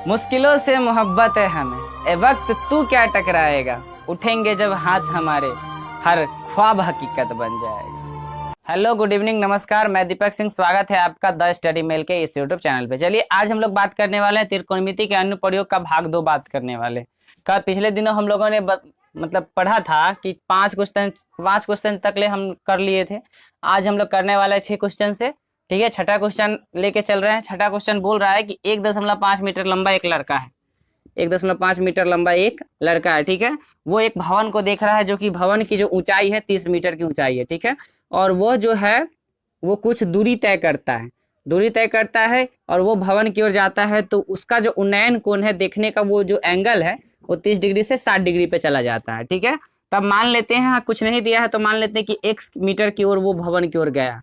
मुश्किलों से मोहब्बत है हमें, ए वक्त तू क्या टकराएगा, उठेंगे जब हाथ हमारे हर ख्वाब हकीकत बन जाएगा। हेलो, गुड इवनिंग, नमस्कार। मैं दीपक सिंह, स्वागत है आपका द स्टडी मेल के इस यूट्यूब चैनल पे। चलिए आज हम लोग बात करने वाले हैं त्रिकोणमिति के अनुप्रयोग का भाग 2 बात करने वाले। कल पिछले दिनों हम लोगों ने मतलब पढ़ा था कि 5 क्वेश्चन तक ले हम कर लिए थे। आज हम लोग करने वाले 6 क्वेश्चन से। ठीक है, छठा क्वेश्चन लेके चल रहे हैं। छठा क्वेश्चन बोल रहा है कि 1.5 मीटर लंबा एक लड़का है। 1.5 मीटर लंबा एक लड़का है। ठीक है, वो एक भवन को देख रहा है, जो कि भवन की जो ऊंचाई है 30 मीटर की ऊंचाई है। ठीक है, और वो जो है वो कुछ दूरी तय करता है और वो भवन की ओर जाता है। तो उसका जो उन्नयन कोण है, देखने का वो जो एंगल है, वो 30 डिग्री से 60 डिग्री पे चला जाता है। ठीक है, तब मान लेते हैं, कुछ नहीं दिया है तो मान लेते हैं कि x मीटर की ओर वो भवन की ओर गया।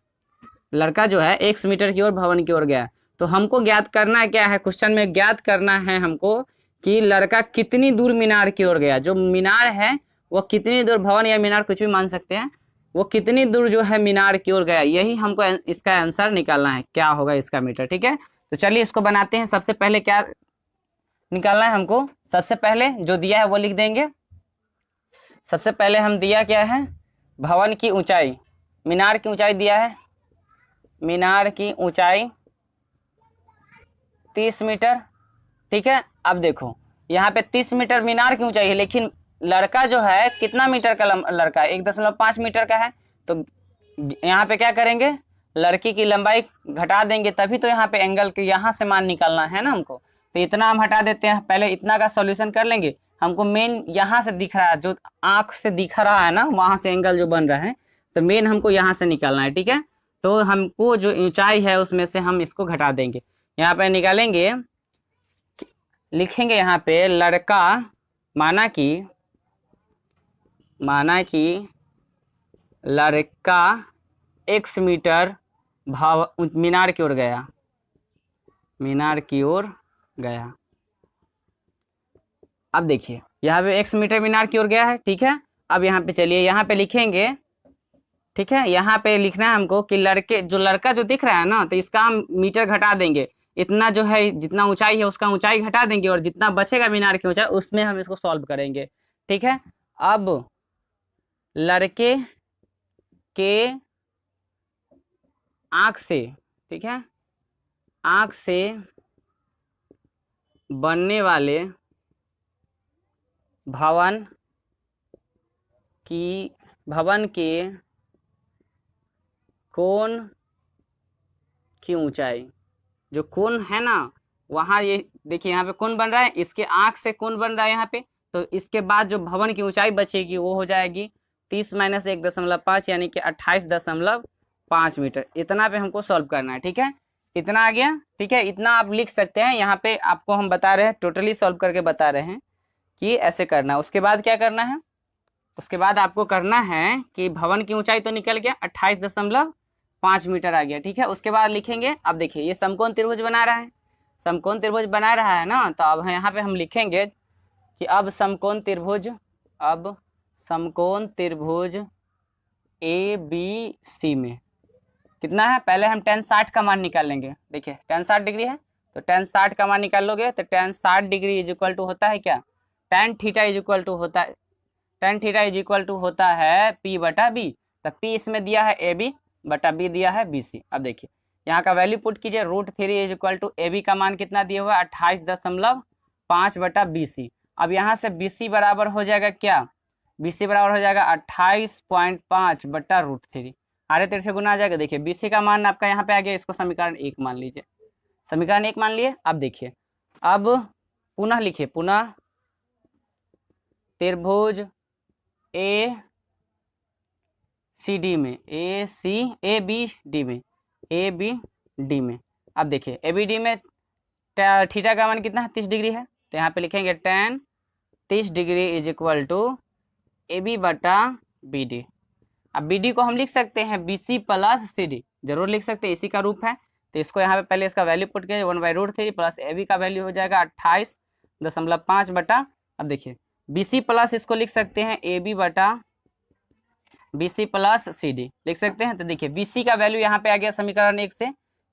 लड़का जो है x मीटर की ओर भवन की ओर गया। तो हमको ज्ञात करना क्या है, क्वेश्चन में ज्ञात करना है हमको कि लड़का कितनी दूर मीनार की ओर गया। जो मीनार है वो कितनी दूर, भवन या मीनार कुछ भी मान सकते हैं, वो कितनी दूर जो है मीनार की ओर गया, यही हमको इसका आंसर निकालना है, क्या होगा इसका मीटर। ठीक है, तो चलिए इसको बनाते हैं। सबसे पहले क्या निकालना है हमको, सबसे पहले जो दिया है वो लिख देंगे। सबसे पहले हम दिया क्या है, भवन की ऊंचाई, मीनार की ऊंचाई दिया है। मीनार की ऊंचाई 30 मीटर। ठीक है, अब देखो यहाँ पे 30 मीटर मीनार की ऊंचाई है, लेकिन लड़का जो है कितना मीटर का लड़का है, 1.5 मीटर का है। तो यहाँ पे क्या करेंगे, लड़की की लंबाई घटा देंगे, तभी तो यहाँ पे एंगल के यहाँ से मान निकालना है ना हमको। तो इतना हम हटा देते हैं, पहले इतना का सॉल्यूशन कर लेंगे। हमको मेन यहाँ से दिख रहा है, जो आंख से दिख रहा है ना, वहां से एंगल जो बन रहा है, तो मेन हमको यहाँ से निकालना है। ठीक है, तो हमको जो ऊंचाई है उसमें से हम इसको घटा देंगे। यहाँ पे निकालेंगे, लिखेंगे यहाँ पे लड़का, माना कि लड़का x मीटर मीनार की ओर गया, अब देखिए यहाँ पे x मीटर मीनार की ओर गया है। ठीक है, अब यहाँ पे चलिए यहाँ पे लिखेंगे। ठीक है, यहाँ पे लिखना है हमको कि लड़का जो दिख रहा है ना, तो इसका हम मीटर घटा देंगे। इतना जो है, जितना ऊंचाई है उसका ऊंचाई घटा देंगे, और जितना बचेगा मीनार की ऊंचाई उसमें हम इसको सॉल्व करेंगे। ठीक है, अब लड़के के आंख से, ठीक है, आंख से बनने वाले भवन के कोण की ऊंचाई, जो कोण है ना वहाँ, ये देखिए यहाँ पे कोण बन रहा है, इसके आंख से कोण बन रहा है यहाँ पे। तो इसके बाद जो भवन की ऊंचाई बचेगी वो हो जाएगी 30 - 1.5 यानी कि 28.5 मीटर। इतना पे हमको सॉल्व करना है। ठीक है, इतना आ गया। ठीक है, इतना आप लिख सकते हैं। यहाँ पे आपको हम बता रहे हैं, टोटली सॉल्व करके बता रहे हैं कि ऐसे करना है। उसके बाद क्या करना है, उसके बाद आपको करना है कि भवन की ऊंचाई तो निकल गया, 28.5 मीटर आ गया। ठीक है, उसके बाद लिखेंगे, अब देखिए ये समकोण त्रिभुज बना रहा है, समकोण त्रिभुज बना रहा है ना, तो अब यहाँ पे हम लिखेंगे कि अब समकोण त्रिभुज ABC में कितना है, पहले हम tan 60 का मान निकाल लेंगे। देखिए tan 60 डिग्री है, तो tan 60 का मान निकाल लोगे तो tan 60 degree is equal to होता है क्या, tan theta is equal to होता है P/B। तो P इसमें दिया है AB/B दिया है BC। अब देखिए यहाँ का वैल्यू पुट कीजिए, √3 इज इक्वल टू AB का मान कितना दिया हुआ है, 28.5/BC। अब यहाँ से BC बराबर हो जाएगा क्या, BC बराबर हो जाएगा 28.5/√3। आधे 3 से गुना आ जाएगा। देखिए BC का मान आपका यहाँ पे आ गया, इसको समीकरण 1 मान लीजिए, समीकरण 1 मान लिए। अब देखिए, अब पुनः लिखिए, पुनः त्रिभुज ABD में अब देखिए ABD में थीटा का मान कितना है, 30 डिग्री है। तो यहाँ पे लिखेंगे tan 30 degree is equal to AB/BD। अब BD को हम लिख सकते हैं BC + CD, जरूर लिख सकते हैं, इसी का रूप है। तो इसको यहाँ पे पहले इसका वैल्यू पुट कीजिए, 1/√3 प्लस AB का वैल्यू हो जाएगा 28.5 बटा, अब देखिए BC प्लस इसको लिख सकते हैं AB/BC + CD लिख सकते हैं। तो देखिए BC का वैल्यू यहाँ पे आ गया समीकरण 1 से,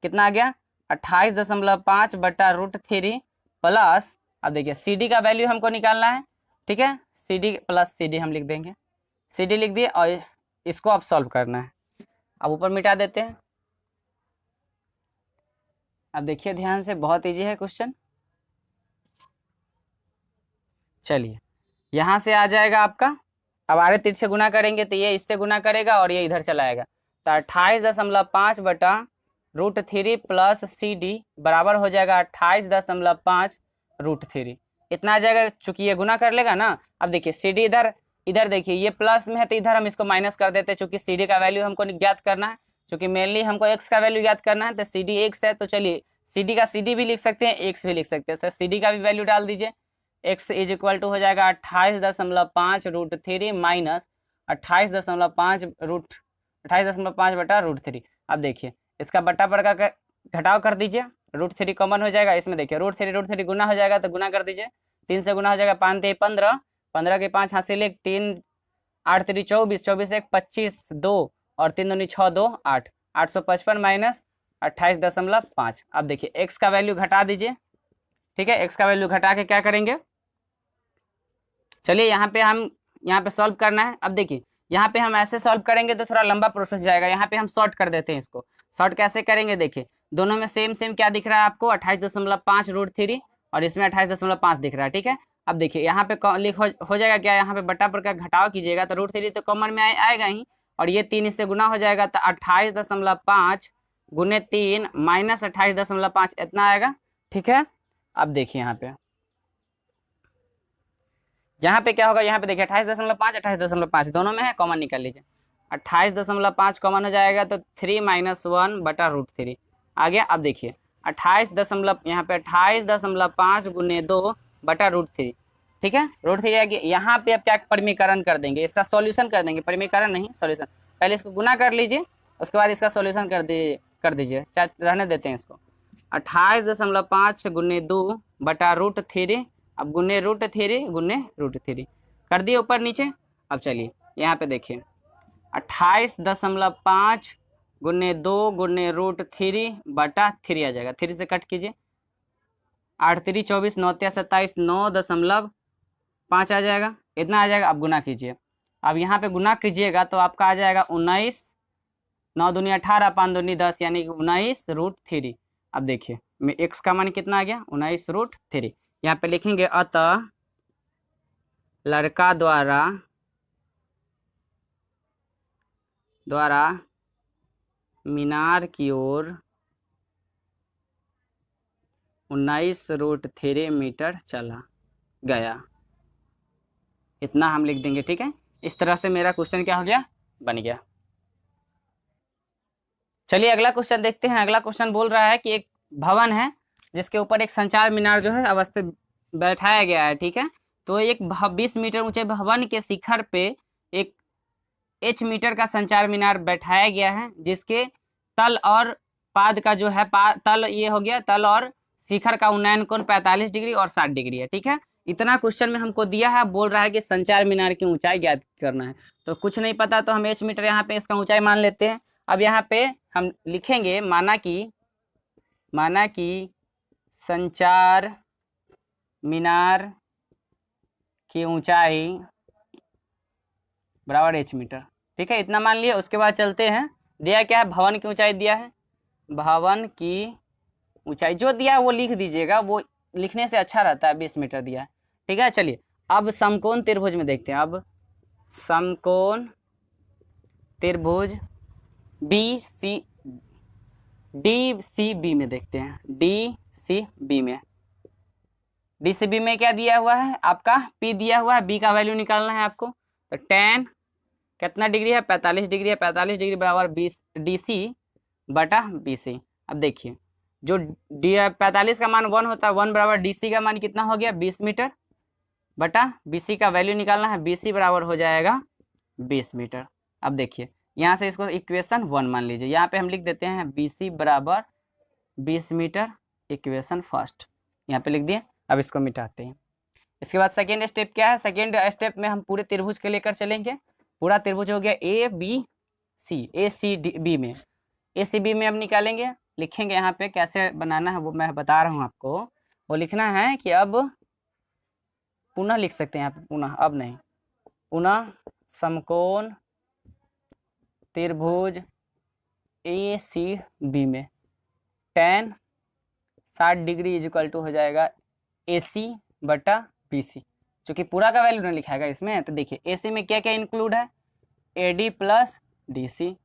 कितना आ गया, 28.5/√3 प्लस, अब देखिए सी डी का वैल्यू हमको निकालना है, ठीक है, C D plus C D हम लिख देंगे, सी डी लिख दिए और इसको अब सॉल्व करना है। अब ऊपर मिटा देते हैं। अब देखिए ध्यान से, बहुत इजी है क्वेश्चन। चलिए यहाँ से आ जाएगा आपका, अब आरे तीर से गुना करेंगे तो ये इससे गुना करेगा और ये इधर चला आएगा, तो 28.5 बटा √3 प्लस सी डी बराबर हो जाएगा 28.5 √3, इतना आ जाएगा। चूंकि ये गुना कर लेगा ना, अब देखिए सी डी इधर, इधर देखिए ये प्लस में है तो इधर हम इसको माइनस कर देते हैं, चूंकि सी डी का वैल्यू हमको ज्ञात करना है, चूंकि मेनली हमको एक्स का वैल्यू ज्ञात करना है, तो सी डी एक्स है, तो चलिए सी डी का सी डी भी लिख सकते हैं, एक्स भी लिख सकते हैं। सर सी डी का भी वैल्यू डाल दीजिए, x इज इक्वल टू हो जाएगा 28.5 √3 माइनस 28.5 बटा √3। अब देखिए इसका बट्टा पर का घटाव कर दीजिए, √3 कॉमन हो जाएगा इसमें, देखिए √3 गुना हो जाएगा तो गुना कर दीजिए, 3 से गुना हो जाएगा, 5 3 15, 15 के 5 हासिल 1, 3 8 3 24, 24 1 25, 2 और 3 दूनी 6 2 8, 855 माइनस 28.5। अब देखिए एक्स का वैल्यू घटा दीजिए, ठीक है, एक्स का वैल्यू घटा के क्या करेंगे, चलिए यहाँ पे हम सॉल्व करना है। अब देखिए यहाँ पे हम ऐसे सॉल्व करेंगे तो थोड़ा लंबा प्रोसेस जाएगा, यहाँ पे हम शॉर्ट कर देते हैं इसको। शॉर्ट कैसे करेंगे, देखिए दोनों में सेम क्या दिख रहा है आपको, 28.5 √3 और इसमें 28.5 दिख रहा है, ठीक है। अब देखिए यहाँ पे हो जाएगा क्या, यहाँ पे बट्टा पर का घटाव कीजिएगा तो √3 तो कॉमन में आएगा ही, और ये 3 इससे गुना हो जाएगा तो 28.5 गुने 3 माइनस 28.5 इतना आएगा, ठीक है। अब देखिए यहाँ पे क्या होगा, यहाँ पे देखिए 28.5 28.5 दोनों में है, कॉमन निकाल लीजिए, 28.5 कॉमन हो जाएगा तो 3 - 1 बटा √3 आ गया। अब देखिए 28.5 गुने 2 बटा √3, ठीक है, √3 आ गया। यहाँ पे अब क्या परिमीकरण कर देंगे, इसका सॉल्यूशन कर देंगे, परिमीकरण नहीं सॉल्यूशन, पहले इसको गुना कर लीजिए उसके बाद इसका सॉल्यूशन कर दीजिए, चाहे रहने देते हैं इसको। 28.5 गुने 2 बटा √3, अब गुने √3 कर दिए ऊपर नीचे। अब चलिए यहाँ पे देखिए 28.5 गुने 2 गुने √3 बटा 3 आ जाएगा, 3 से कट कीजिए, 8 3 24, 9 3 27, 9.5 आ जाएगा, इतना आ जाएगा। अब गुना कीजिए, अब यहाँ पे गुना कीजिएगा तो आपका आ जाएगा 19, 9 दूनी 18, 5 दूनी 10 यानी कि 19 √3। अब देखिए एक्स का मान कितना आ गया, 19 √3। यहाँ पे लिखेंगे अतः लड़का द्वारा मीनार की ओर 19 √3 मीटर चला गया, इतना हम लिख देंगे, ठीक है। इस तरह से मेरा क्वेश्चन क्या हो गया, बन गया। चलिए अगला क्वेश्चन देखते हैं। अगला क्वेश्चन बोल रहा है कि एक भवन है जिसके ऊपर एक संचार मीनार जो है अवस्थित बैठाया गया है, ठीक है। तो एक 20 मीटर ऊंचे भवन के शिखर पे एक h मीटर का संचार मीनार बैठाया गया है, जिसके तल और पाद का जो है तल ये हो गया, तल और शिखर का उन्नयन कोण 45 डिग्री और 60 डिग्री है, ठीक है। इतना क्वेश्चन में हमको दिया है, बोल रहा है कि संचार मीनार की ऊंचाई ज्ञात करना है। तो कुछ नहीं पता तो हम h मीटर यहाँ पे इसका ऊंचाई मान लेते हैं। अब यहाँ पे हम लिखेंगे माना कि संचार मीनार की ऊंचाई बराबर h मीटर, ठीक है, इतना मान लिया। उसके बाद चलते हैं, दिया क्या है, भवन की ऊंचाई दिया है, भवन की ऊंचाई जो दिया है वो लिख दीजिएगा, वो लिखने से अच्छा रहता है, 20 मीटर दिया है, ठीक है। चलिए अब समकोण त्रिभुज में देखते हैं, अब समकोण त्रिभुज DCB में देखते हैं, DCB में क्या दिया हुआ है आपका, P दिया हुआ है, B का वैल्यू निकालना है आपको। तो tan कितना डिग्री है, 45 डिग्री है, 45 डिग्री बराबर 20 DC बटा BC। अब देखिए जो 45 का मान 1 होता है, 1 बराबर DC का मान कितना हो गया, 20 मीटर बटा BC का वैल्यू निकालना है, BC बराबर हो जाएगा 20 मीटर। अब देखिए यहाँ से इसको इक्वेशन 1 मान लीजिए, यहाँ पे हम लिख देते हैं BC बराबर 20 मीटर, इक्वेशन फर्स्ट यहाँ पे लिख दिए। अब इसको मिटाते हैं। इसके बाद सेकेंड स्टेप क्या है, सेकेंड स्टेप में हम पूरे त्रिभुज के लेकर चलेंगे। पूरा त्रिभुज हो गया ACB में अब निकालेंगे, लिखेंगे यहाँ पे कैसे बनाना है वो मैं बता रहा हूँ आपको। वो लिखना है कि अब पुनः लिख सकते हैं यहाँ पे, पुनः, अब नहीं, पुनः समकोण त्रिभुज ए सी बी में tan 60 degree is equal to हो जाएगा ए सी बटा बी सी, चूँकि पूरा का वैल्यू नहीं लिखाएगा इसमें। तो देखिए ए सी में क्या क्या इंक्लूड है, A D plus D C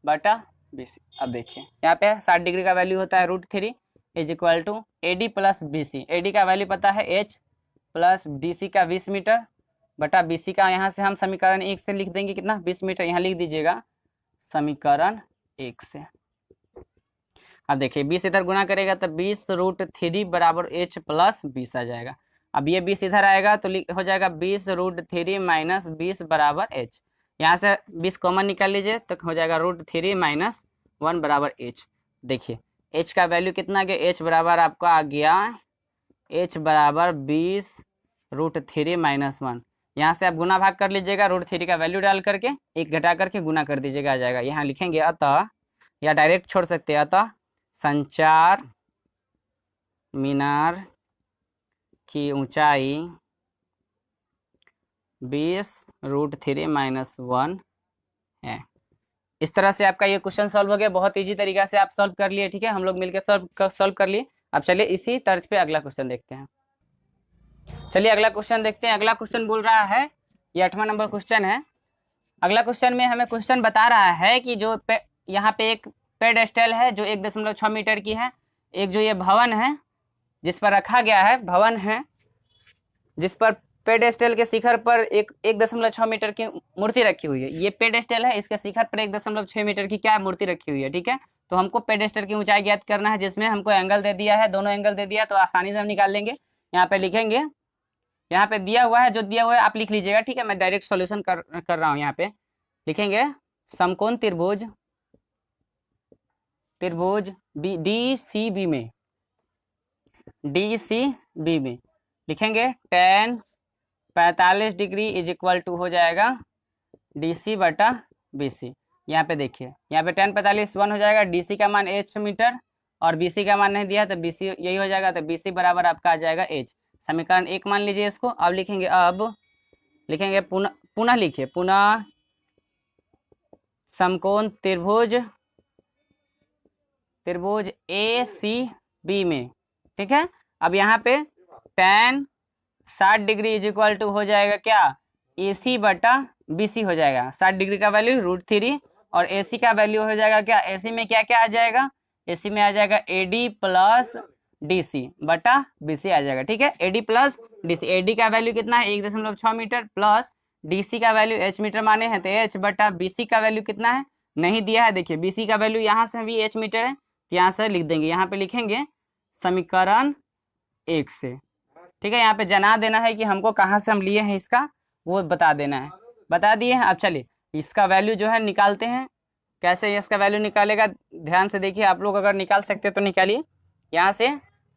बटा बी सी। अब देखिए यहाँ पे 60 डिग्री का वैल्यू होता है √3 is equal to A D plus B C. A D का वैल्यू पता है h प्लस डी सी का 20 मीटर बटा बी सी का, यहाँ से हम समीकरण 1 से लिख देंगे कितना, 20 मीटर, यहाँ लिख दीजिएगा समीकरण 1 से। अब देखिए 20 इधर गुना करेगा तो 20√3 बराबर h प्लस 20 आ जाएगा। अब ये 20 इधर आएगा तो हो जाएगा 20√3 माइनस 20 बराबर h। यहाँ से 20 कॉमन निकाल लीजिए तो हो जाएगा √3 माइनस 1 बराबर h। देखिए h का वैल्यू कितना आ गया, h बराबर आपका आ गया, h बराबर 20√3 माइनस 1। यहाँ से आप गुना भाग कर लीजिएगा, √3 का वैल्यू डाल करके 1 घटा करके गुना कर दीजिएगा, आ जाएगा। यहाँ लिखेंगे अतः, या डायरेक्ट छोड़ सकते हैं, अतः संचार मीनार की ऊंचाई 20√3 माइनस 1 है। इस तरह से आपका ये क्वेश्चन सॉल्व हो गया, बहुत इजी तरीका से आप सॉल्व कर लिए, ठीक है, हम लोग मिलकर सॉल्व कर लिए। अब चलिए इसी तर्ज पे अगला क्वेश्चन देखते हैं। चलिए अगला क्वेश्चन देखते हैं। अगला क्वेश्चन बोल रहा है, ये 8वां नंबर क्वेश्चन है। अगला क्वेश्चन में हमें क्वेश्चन बता रहा है कि जो यहाँ पे एक पेडेस्टल है जो 1.6 मीटर की है, एक जो ये भवन है जिस पर रखा गया है, भवन है जिस पर पेडेस्टल के शिखर पर एक 1.6 मीटर की मूर्ति रखी हुई है। ये पेडेस्टल है, इसके शिखर पर 1.6 मीटर की क्या मूर्ति रखी हुई है, ठीक है। तो हमको पेडेस्टल की ऊंचाई ज्ञात करना है, जिसमें हमको एंगल दे दिया है, दोनों एंगल दे दिया, तो आसानी से हम निकाल लेंगे। यहाँ पे लिखेंगे, यहाँ पे दिया हुआ है, जो दिया हुआ है आप लिख लीजिएगा, ठीक है, मैं डायरेक्ट सॉल्यूशन कर रहा हूँ। यहाँ पे लिखेंगे समकोण त्रिभुज डी सी बी में, डी सी बी में लिखेंगे tan 45 degree is equal to हो जाएगा डी सी बटा बी सी। यहाँ पे देखिए, यहाँ पे tan 45 1 हो जाएगा, डी सी का मान h मीटर और बी सी का मान नहीं दिया तो बी सी यही हो जाएगा, तो बी सी बराबर आपका आ जाएगा h। समीकरण 1 मान लीजिए इसको। अब लिखेंगे पुनः लिखिए, पुनः समकोण त्रिभुज ए सी बी में, ठीक है। अब यहाँ पे tan 60 degree is equal to हो जाएगा क्या, ए सी बटा बी सी हो जाएगा। 60 डिग्री का वैल्यू √3 और ए सी का वैल्यू हो जाएगा क्या, ए सी में क्या क्या आ जाएगा, ए सी में आ जाएगा A D plus D C बटा बी सी आ जाएगा, ठीक है। A D plus D C, A D का वैल्यू कितना है 1.6 मीटर प्लस डी सी का वैल्यू h मीटर माने हैं, तो h बटा बी सी का वैल्यू कितना है नहीं दिया है। देखिए बी सी का वैल्यू यहाँ से भी h मीटर है, तो यहाँ से लिख देंगे, यहाँ पे लिखेंगे समीकरण 1 से, ठीक है। यहाँ पे जना देना है कि हमको कहाँ से हम लिए हैं, इसका वो बता देना है, बता दिए हैं। अब चलिए इसका वैल्यू जो है निकालते हैं, कैसे इसका वैल्यू निकालेगा ध्यान से देखिए, आप लोग अगर निकाल सकते तो निकालिए। यहाँ से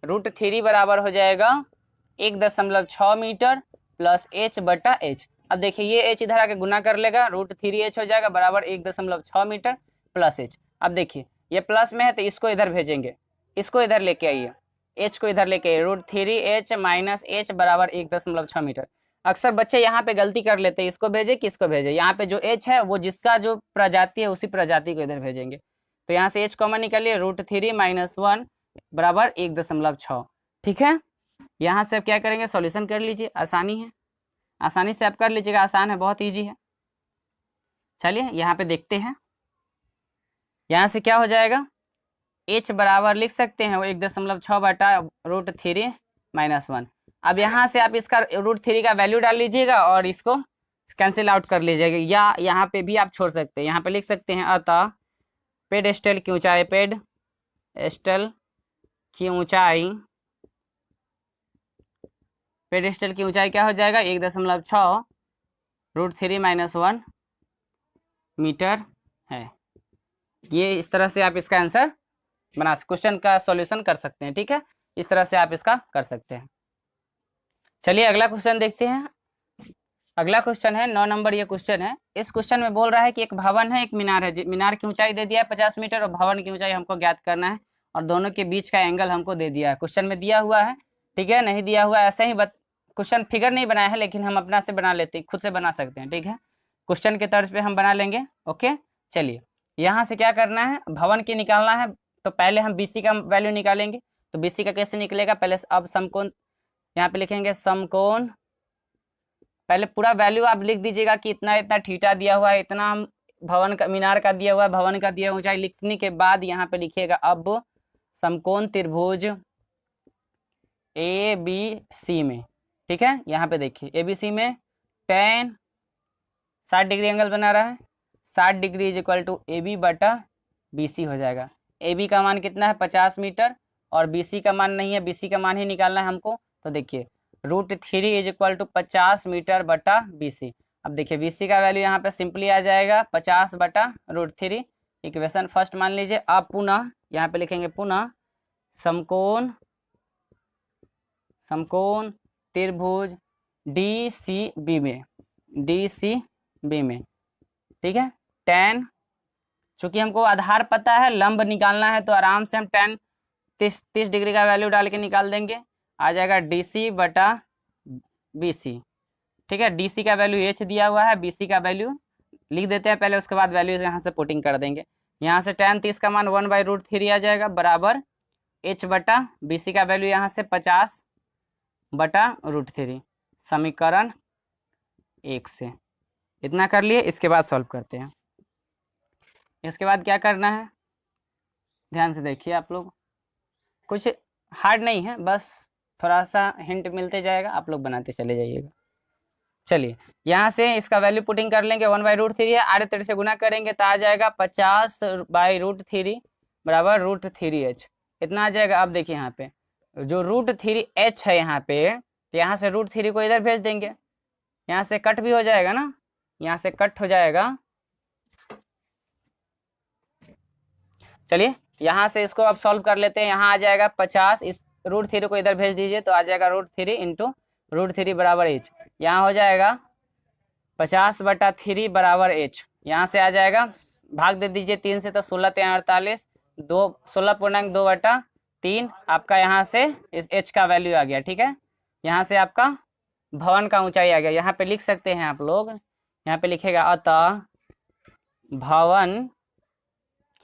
√3 बराबर हो जाएगा 1.6 मीटर प्लस h बटा h। अब देखिए ये h इधर आके गुना कर लेगा, √3h हो जाएगा बराबर 1.6 मीटर प्लस h। अब देखिए ये प्लस में है तो इसको इधर भेजेंगे, इसको इधर लेके आइए, h को इधर लेके आइए, √3h माइनस h बराबर 1.6 मीटर। अक्सर बच्चे यहाँ पे गलती कर लेते हैं, इसको भेजे किसको भेजे, यहाँ पे जो h है वो जिसका जो प्रजाति है उसी प्रजाति को इधर भेजेंगे। तो यहाँ से h कॉमन निकालिए, √3 माइनस 1 बराबर 1.6, ठीक है। यहाँ से आप क्या करेंगे, सॉल्यूशन कर लीजिए, आसानी है, आसानी से आप कर लीजिएगा, आसान है, बहुत इजी है। चलिए यहाँ पे देखते हैं, यहाँ से क्या हो जाएगा, h बराबर लिख सकते हैं वो 1.6 बटा √3 माइनस 1। अब यहाँ से आप इसका √3 का वैल्यू डाल लीजिएगा और इसको कैंसिल आउट कर लीजिएगा, या यहाँ पे भी आप छोड़ सकते हैं, यहाँ पे लिख सकते हैं अतः पेडेस्टल की ऊंचाई, पेडेस्टल की ऊंचाई क्या हो जाएगा 1.6 √3 माइनस 1 मीटर है। ये इस तरह से आप इसका आंसर बना, क्वेश्चन का सॉल्यूशन कर सकते हैं, ठीक है, इस तरह से आप इसका कर सकते हैं। चलिए अगला क्वेश्चन देखते हैं। अगला क्वेश्चन है 9 नंबर, ये क्वेश्चन है। इस क्वेश्चन में बोल रहा है कि एक भवन है, एक मीनार है, मीनार की ऊंचाई दे दिया है 50 मीटर और भवन की ऊंचाई हमको ज्ञात करना है, और दोनों के बीच का एंगल हमको दे दिया है। क्वेश्चन में दिया हुआ है ठीक है, नहीं दिया हुआ ऐसे ही क्वेश्चन फिगर नहीं बनाया है, लेकिन हम अपना से बना लेते हैं, खुद से बना सकते हैं। ठीक है, क्वेश्चन के तर्ज पे हम बना लेंगे। ओके, चलिए यहाँ से क्या करना है, भवन की निकालना है। तो पहले हम बीसी का वैल्यू निकालेंगे। तो बीसी का कैसे निकलेगा, पहले अब समकोण यहाँ पे लिखेंगे, समकोण, पहले पूरा वैल्यू आप लिख दीजिएगा कि इतना इतना थीटा दिया हुआ है, इतना हम भवन का मीनार का दिया हुआ है, भवन का दिया ऊंचाई। लिखने के बाद यहाँ पे लिखिएगा अब समकोण त्रिभुज ए बी सी में। ठीक है, यहाँ पे देखिए ए बी सी में tan 60 डिग्री एंगल बना रहा है, 60 degree is equal to A B बटा बी सी हो जाएगा। ए बी का मान कितना है 50 मीटर, और बी सी का मान नहीं है, बी सी का मान ही निकालना है हमको। तो देखिए √3 इज इक्वल टू 50 मीटर बटा बी सी। अब देखिए बी सी का वैल्यू यहाँ पे सिंपली आ जाएगा 50 बटा √3। इक्वेशन फर्स्ट मान लीजिए। अब पुनः यहाँ पे लिखेंगे पुनः समकोण त्रिभुज डी सी बी में, ठीक है, tan, चूंकि हमको आधार पता है, लंब निकालना है, तो आराम से हम tan 30 डिग्री का वैल्यू डाल के निकाल देंगे। आ जाएगा DC बटा BC। ठीक है, DC का वैल्यू h दिया हुआ है, BC का वैल्यू लिख देते हैं पहले, उसके बाद वैल्यूज यहाँ से पुटिंग कर देंगे। यहाँ से tan 30 का मान 1/√3 आ जाएगा, बराबर h बटा BC का वैल्यू यहाँ से 50 बटा √3, समीकरण 1 से। इतना कर लिए, इसके बाद सॉल्व करते हैं। इसके बाद क्या करना है, ध्यान से देखिए आप लोग, कुछ हार्ड नहीं है, बस थोड़ा सा हिंट मिलते जाएगा, आप लोग बनाते चले जाइएगा। चलिए यहाँ से इसका वैल्यू पुटिंग कर लेंगे, 1/√3 है, आधे तेरे से गुना करेंगे तो आ जाएगा 50/√3 बराबर √3h, इतना आ जाएगा। अब देखिए यहाँ पे जो √3h है यहाँ पे, तो यहाँ से √3 को इधर भेज देंगे, यहाँ से कट भी हो जाएगा ना, यहाँ से कट हो जाएगा। चलिए यहाँ से इसको अब सॉल्व कर लेते हैं। यहाँ आ जाएगा 50, इस √3 को इधर भेज दीजिए तो आ जाएगा √3 इंटू √3 बराबर h। यहाँ हो जाएगा 50 बटा 3 बराबर h। यहाँ से आ जाएगा, भाग दे दीजिए 3 से, तो 16 3 48, 16.2 बटा 3 आपका यहाँ से इस h का वैल्यू आ गया। ठीक है, यहाँ से आपका भवन का ऊंचाई आ गया। यहाँ पे लिख सकते हैं आप लोग, यहाँ पे लिखेगा अतः भवन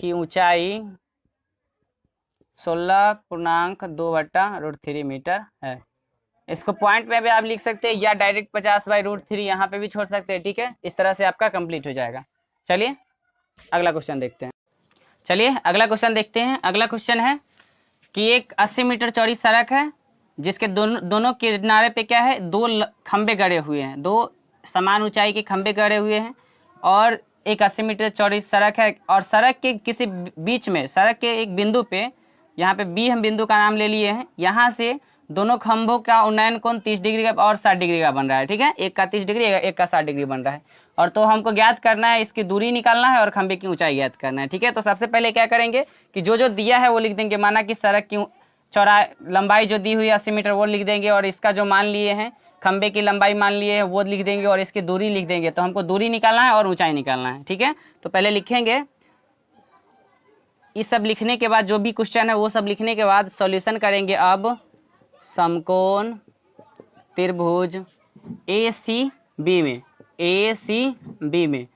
की ऊंचाई 16.2 बटा √3 मीटर है। इसको पॉइंट में भी आप लिख सकते हैं, या डायरेक्ट 50/√3 यहाँ पे भी छोड़ सकते हैं। ठीक है, इस तरह से आपका कंप्लीट हो जाएगा। चलिए अगला क्वेश्चन देखते हैं। अगला क्वेश्चन है कि एक 80 मीटर चौड़ी सड़क है, जिसके दोनों किनारे पे क्या है, 2 खंबे गड़े हुए हैं, 2 समान ऊंचाई के खंबे गड़े हुए हैं, और एक 80 मीटर चौड़ी सड़क है, और सड़क के किसी बीच में, सड़क के एक बिंदु पे, यहाँ पे बी हम बिंदु का नाम ले लिए हैं, यहाँ से दोनों खंभों का उन्नयन कोण 30 डिग्री का और 60 डिग्री का बन रहा है। ठीक है, एक का 30 डिग्री, एक का 60 डिग्री बन रहा है, और तो हमको ज्ञात करना है, इसकी दूरी निकालना है और खंभे की ऊंचाई ज्ञात करना है। ठीक है, तो सबसे पहले क्या करेंगे कि जो दिया है वो लिख देंगे। माना कि सड़क की चौड़ाई लंबाई जो दी हुई है 80 मीटर वो लिख देंगे, और इसका जो मान लिए हैं खंबे की लंबाई मान लिए है वो लिख देंगे, और इसकी दूरी लिख देंगे। तो हमको दूरी निकालना है और ऊंचाई निकालना है। ठीक है, तो पहले लिखेंगे, इस सब लिखने के बाद जो भी क्वेश्चन है वो सब लिखने के बाद सॉल्यूशन करेंगे। अब समकोण त्रिभुज ACB में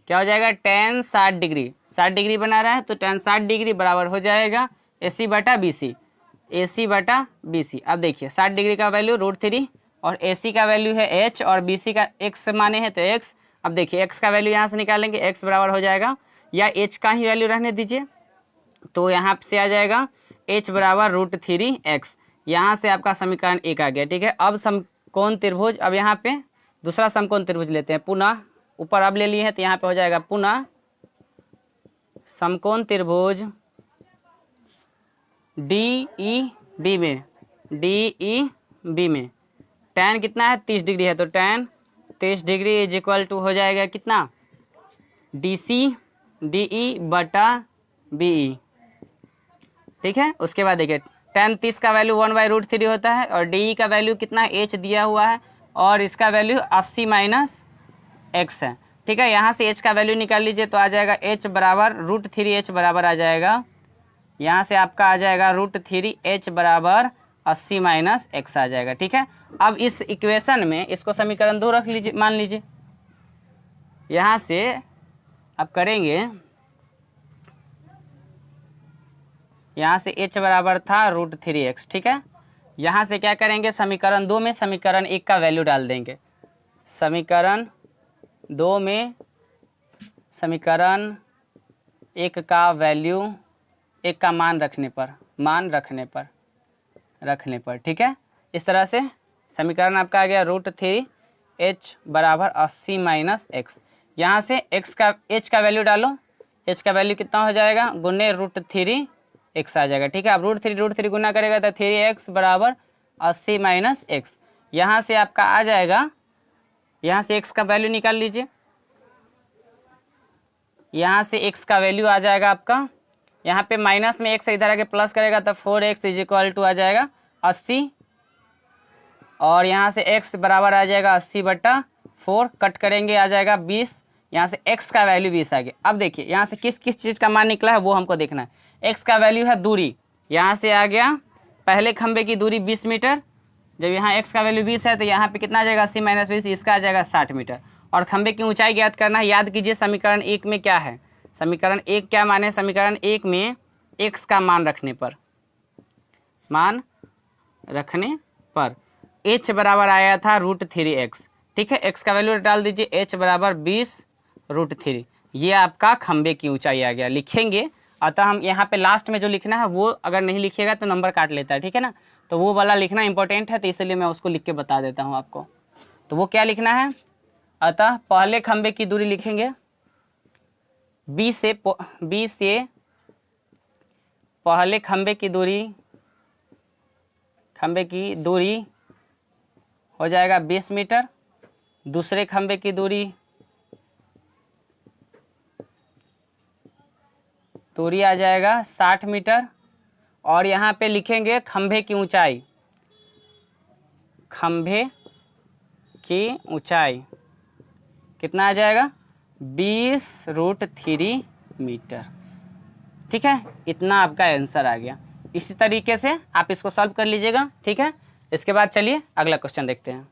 क्या हो जाएगा, tan 60 डिग्री, 60 डिग्री बना रहा है, तो tan 60 डिग्री बराबर हो जाएगा AC बटा BC। अब देखिए 60 डिग्री का वैल्यू √3 और AC का वैल्यू है h और BC का x माने हैं तो x। अब देखिए x का वैल्यू यहाँ से निकालेंगे, x बराबर हो जाएगा, या h का ही वैल्यू रहने दीजिए, तो यहाँ से आ जाएगा h बराबर √3x। यहाँ से आपका समीकरण 1 आ गया। ठीक है, अब समकोण त्रिभुज, अब यहाँ पे दूसरा समकोण त्रिभुज लेते हैं, पुनः ऊपर अब ले लिए हैं, तो यहाँ पे हो जाएगा पुनः समकोण त्रिभुज DEB में tan कितना है 30 डिग्री है, तो tan 30 degree is equal to हो जाएगा कितना, DE बटा BE। ठीक है, उसके बाद देखिए tan 30 का वैल्यू 1/√3 होता है, और DE का वैल्यू कितना है, h दिया हुआ है, और इसका वैल्यू 80 माइनस x है। ठीक है, यहाँ से h का वैल्यू निकाल लीजिए, तो आ जाएगा h बराबर √3h बराबर आ जाएगा, यहाँ से आपका आ जाएगा √3h बराबर 80 माइनस एक्स आ जाएगा। ठीक है, अब इस इक्वेशन में इसको समीकरण 2 रख लीजिए, मान लीजिए। यहाँ से अब करेंगे, यहाँ से h बराबर था √3x। ठीक है, यहाँ से क्या करेंगे, समीकरण 2 में समीकरण 1 का वैल्यू डाल देंगे। समीकरण 2 में समीकरण 1 का वैल्यू, 1 का मान रखने पर ठीक है, इस तरह से समीकरण आपका आ गया √3h बराबर 80 माइनस एक्स। यहाँ से h का वैल्यू डालो, h का वैल्यू कितना हो जाएगा, गुने √3x आ जाएगा। ठीक है, अब √3 गुना करेगा तो 3x बराबर 80 माइनस एक्स। यहाँ से आपका आ जाएगा, यहाँ से x का वैल्यू निकाल लीजिए। यहाँ से x का वैल्यू आ जाएगा आपका, यहाँ पे माइनस में x से इधर आके प्लस करेगा तो 4x इज इक्वल टू आ जाएगा 80, और यहाँ से x बराबर आ जाएगा 80/4, कट करेंगे आ जाएगा 20। यहाँ से x का वैल्यू 20 आ गया। अब देखिए यहाँ से किस किस चीज़ का मान निकला है वो हमको देखना है। x का वैल्यू है दूरी, यहाँ से आ गया पहले खंबे की दूरी 20 मीटर। जब यहाँ x का वैल्यू 20 है तो यहाँ पे कितना आ जाएगा, 80 माइनस 20, इसका आ जाएगा 60 मीटर। और खंबे की ऊंचाई ज्ञात करना है। याद कीजिए समीकरण 1 में क्या है, समीकरण 1 क्या माने, समीकरण 1 में x का मान रखने पर h बराबर आया था √3x। ठीक है, x का वैल्यू डाल दीजिए, h बराबर 20√3। ये आपका खंबे की ऊंचाई आ गया, लिखेंगे। अतः हम यहाँ पे लास्ट में जो लिखना है वो अगर नहीं लिखिएगा तो नंबर काट लेता है। ठीक है ना, तो वो वाला लिखना इंपॉर्टेंट है, तो इसलिए मैं उसको लिख के बता देता हूँ आपको। तो वो क्या लिखना है, अतः पहले खंबे की दूरी लिखेंगे, B से पहले खंबे की दूरी हो जाएगा 20 मीटर, दूसरे खंबे की दूरी आ जाएगा 60 मीटर, और यहाँ पे लिखेंगे खंबे की ऊंचाई कितना आ जाएगा, 20√3 मीटर। ठीक है, इतना आपका आंसर आ गया। इसी तरीके से आप इसको सॉल्व कर लीजिएगा। ठीक है, इसके बाद चलिए अगला क्वेश्चन देखते हैं।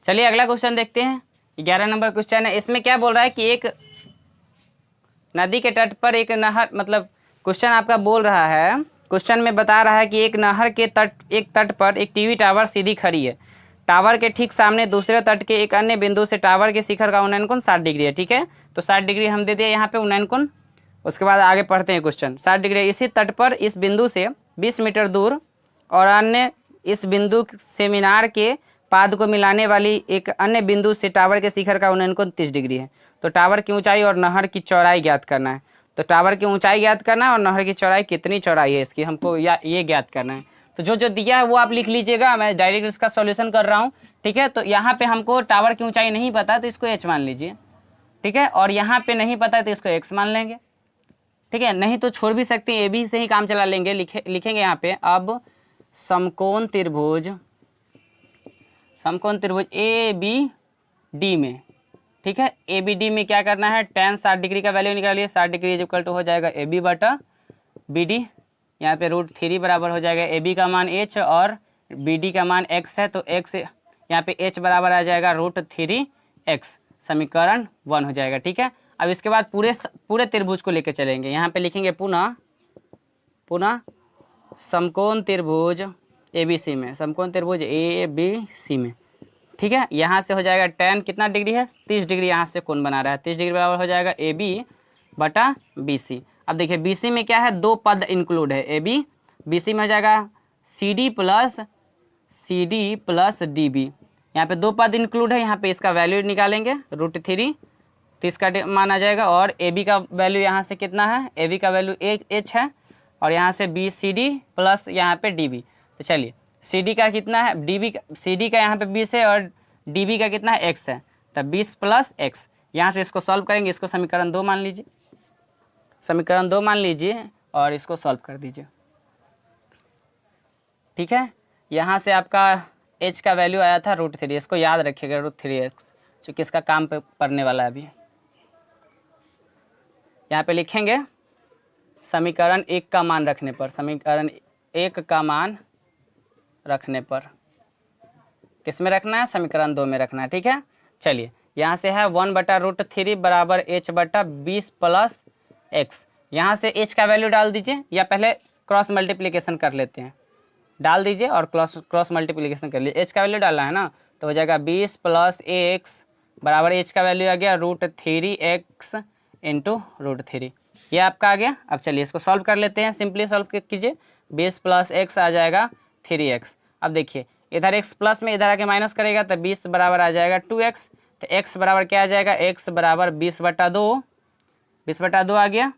चलिए अगला क्वेश्चन देखते हैं, 11 नंबर क्वेश्चन है। इसमें क्या बोल रहा है कि एक नदी के तट पर एक नहर, मतलब क्वेश्चन आपका बोल रहा है, क्वेश्चन में बता रहा है कि एक नहर के तट पर एक टीवी टावर सीधी खड़ी है। टावर के ठीक सामने दूसरे तट के एक अन्य बिंदु से टावर के शिखर का उन्नयन कोण 60 डिग्री है। ठीक है, तो 60 डिग्री हम दे दिए यहाँ पे उन्नयन कोण। उसके बाद आगे पढ़ते हैं क्वेश्चन। 60 डिग्री इसी तट पर इस बिंदु से 20 मीटर दूर और अन्य इस बिंदु से मीनार के पाद को मिलाने वाली एक अन्य बिंदु से टावर के शिखर का उन्नयन कोण 30 डिग्री है। तो टावर की ऊंचाई और नहर की चौड़ाई ज्ञात करना है। तो टावर की ऊंचाई ज्ञात करना है और नहर की चौड़ाई, कितनी चौड़ाई है इसकी हमको ये ज्ञात करना है। तो जो जो दिया है वो आप लिख लीजिएगा, मैं डायरेक्ट इसका सॉल्यूशन कर रहा हूँ। ठीक है, तो यहाँ पे हमको टावर की ऊंचाई नहीं पता तो इसको h मान लीजिए। ठीक है, और यहाँ पे नहीं पता है तो इसको x मान लेंगे। ठीक है, नहीं तो छोड़ भी सकते हैं, AB से ही काम चला लेंगे। लिखेंगे यहाँ पे, अब समकोण त्रिभुज ABD में, ठीक है, ABD में क्या करना है, tan 60 डिग्री का वैल्यू निकालिए। 60 डिग्री इज इक्वल टू हो जाएगा AB/BD। यहाँ पे √3 बराबर हो जाएगा AB का मान h और BD का मान x है, तो x यहाँ पे h बराबर आ जाएगा √3x। समीकरण 1 हो जाएगा। ठीक है, अब इसके बाद पूरे त्रिभुज को लेकर चलेंगे। यहाँ पे लिखेंगे पुनः समकोण त्रिभुज ABC में, समकोण त्रिभुज ABC में। ठीक है, यहाँ से हो जाएगा tan कितना डिग्री है, 30 डिग्री यहाँ से कोण बना रहा है। 30 डिग्री बराबर हो जाएगा AB/BC। अब देखिए BC में क्या है, 2 पद इंक्लूड है। BC में हो जाएगा CD प्लस DB। यहाँ पे 2 पद इंक्लूड है, यहाँ पे इसका वैल्यू निकालेंगे √3, 30 का मान आ जाएगा। और AB का वैल्यू यहाँ से कितना है, AB का वैल्यू h है, और यहाँ से BCD प्लस यहाँ पे DB। तो चलिए CD का कितना है, CD का यहाँ पे 20 है और DB का कितना है, x है, तब 20 प्लस x। यहाँ से इसको सॉल्व करेंगे, इसको समीकरण 2 मान लीजिए, समीकरण 2 मान लीजिए और इसको सॉल्व कर दीजिए। ठीक है, यहाँ से आपका h का वैल्यू आया था √3, इसको याद रखिएगा √3x, चूँकि इसका काम पे पड़ने वाला है अभी। यहाँ पे लिखेंगे समीकरण 1 का मान रखने पर, समीकरण 1 का मान रखने पर, किस में रखना है, समीकरण 2 में रखना है। ठीक है, चलिए यहाँ से है 1/√3 बराबर h/20 प्लस x। यहाँ से h का वैल्यू डाल दीजिए, या पहले क्रॉस मल्टीप्लिकेशन कर लेते हैं, डाल दीजिए और क्रॉस मल्टीप्लिकेशन कर लीजिए। h का वैल्यू डालना है ना, तो हो जाएगा 20 प्लस x बराबर h का वैल्यू आ गया √3x इंटू √3, ये आपका आ गया। अब चलिए इसको सॉल्व कर लेते हैं, सिंपली सॉल्व कीजिए। 20 प्लस x आ जाएगा 3x। अब देखिए इधर x प्लस में इधर आके माइनस करेगा तो 20 बराबर आ जाएगा 2x, तो x बराबर क्या आ जाएगा, x बराबर 20/2, 20/2 आ गया।